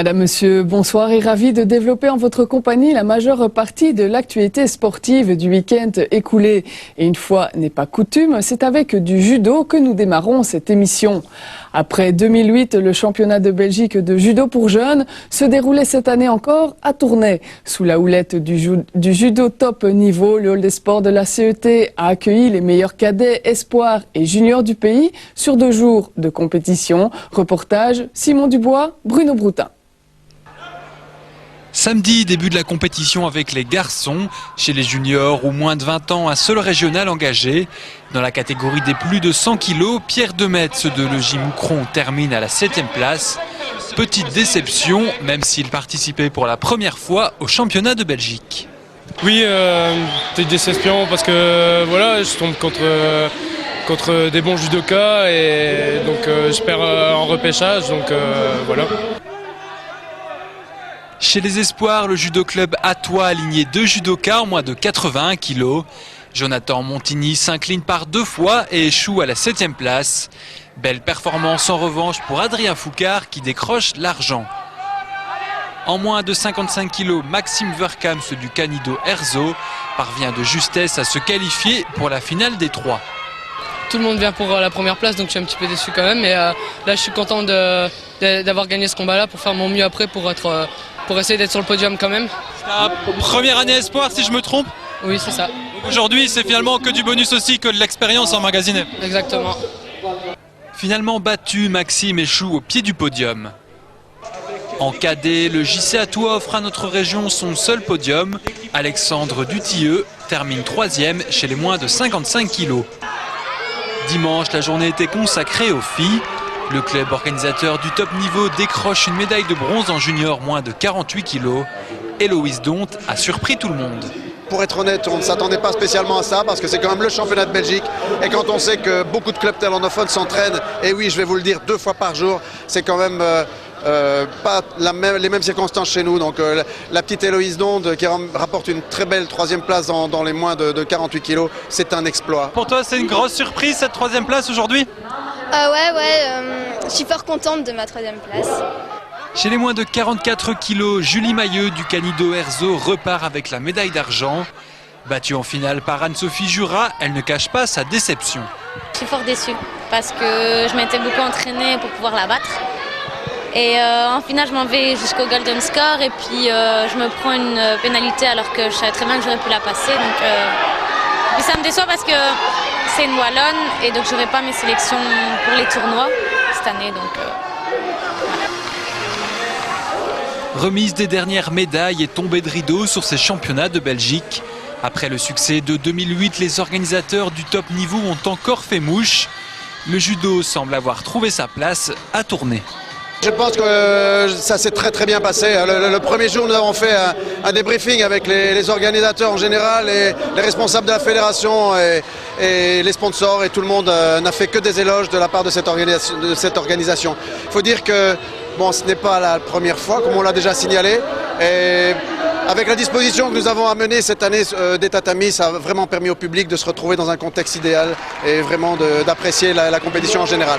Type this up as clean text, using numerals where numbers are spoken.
Madame, monsieur, bonsoir et ravi de développer en votre compagnie la majeure partie de l'actualité sportive du week-end écoulé. Et une fois n'est pas coutume, c'est avec du judo que nous démarrons cette émission. Après 2008, le championnat de Belgique de judo pour jeunes se déroulait cette année encore à Tournai. Sous la houlette du judo top niveau, le hall des sports de la CET a accueilli les meilleurs cadets, espoirs et juniors du pays sur 2 jours de compétition. Reportage Simon Dubois, Bruno Broutin. Samedi, début de la compétition avec les garçons. Chez les juniors ou moins de 20 ans, un seul régional engagé. Dans la catégorie des plus de 100 kilos, Pierre Demetz de Logis-Moucron termine à la 7e place. Petite déception, même s'il participait pour la première fois au championnat de Belgique. Oui, petite déception parce que voilà, je tombe contre des bons judokas et donc je perds en repêchage, donc voilà. Chez les espoirs, le judo club Attois a aligné 2 judokas en moins de 81 kg. Jonathan Montigny s'incline par 2 fois et échoue à la 7e place. Belle performance en revanche pour Adrien Foucard qui décroche l'argent. En moins de 55 kg, Maxime Verkams du Canido Erzo parvient de justesse à se qualifier pour la finale des 3. Tout le monde vient pour la première place, donc je suis un petit peu déçu quand même. Mais là, je suis content d'avoir gagné ce combat-là pour faire mon mieux après pour essayer d'être sur le podium quand même. C'est ta première année espoir si je me trompe? Oui, c'est ça. Aujourd'hui, c'est finalement que du bonus aussi, que de l'expérience emmagasinée. Exactement. Finalement battu, Maxime échoue au pied du podium. En cadet, le JC Attois offre à notre région son seul podium. Alexandre Dutilleux termine 3e chez les moins de 55 kg. Dimanche, la journée était consacrée aux filles. Le club organisateur du top niveau décroche une médaille de bronze en junior moins de 48 kg. Héloïse Donte a surpris tout le monde. Pour être honnête, on ne s'attendait pas spécialement à ça parce que c'est quand même le championnat de Belgique. Et quand on sait que beaucoup de clubs néerlandophones s'entraînent, et oui, je vais vous le dire, 2 fois par jour, c'est quand même pas les mêmes circonstances chez nous. Donc la petite Héloïse Donde qui rapporte une très belle 3e place dans les moins de 48 kg, c'est un exploit. Pour toi, c'est une grosse surprise cette 3e place aujourd'hui? Je suis fort contente de ma 3e place. Chez les moins de 44 kg, Julie Mailleux du Canido Erzo repart avec la médaille d'argent. Battue en finale par Anne-Sophie Jurat, elle ne cache pas sa déception. Je suis fort déçue parce que je m'étais beaucoup entraînée pour pouvoir la battre. Et en finale, je m'en vais jusqu'au Golden Score et puis je me prends une pénalité alors que je savais très bien que j'aurais pu la passer. Puis ça me déçoit parce que c'est une Wallonne et donc je n'aurai pas mes sélections pour les tournois cette année. Remise des dernières médailles et tombée de rideau sur ces championnats de Belgique. Après le succès de 2008, les organisateurs du top niveau ont encore fait mouche. Le judo semble avoir trouvé sa place à Tournai. Je pense que ça s'est très bien passé. Le premier jour, nous avons fait un débriefing avec les organisateurs en général, et les responsables de la fédération et les sponsors, et tout le monde n'a fait que des éloges de la part de cette organisation. Il faut dire que bon, ce n'est pas la première fois, comme on l'a déjà signalé. Et avec la disposition que nous avons amenée cette année des tatamis, ça a vraiment permis au public de se retrouver dans un contexte idéal et vraiment d'apprécier la compétition en général.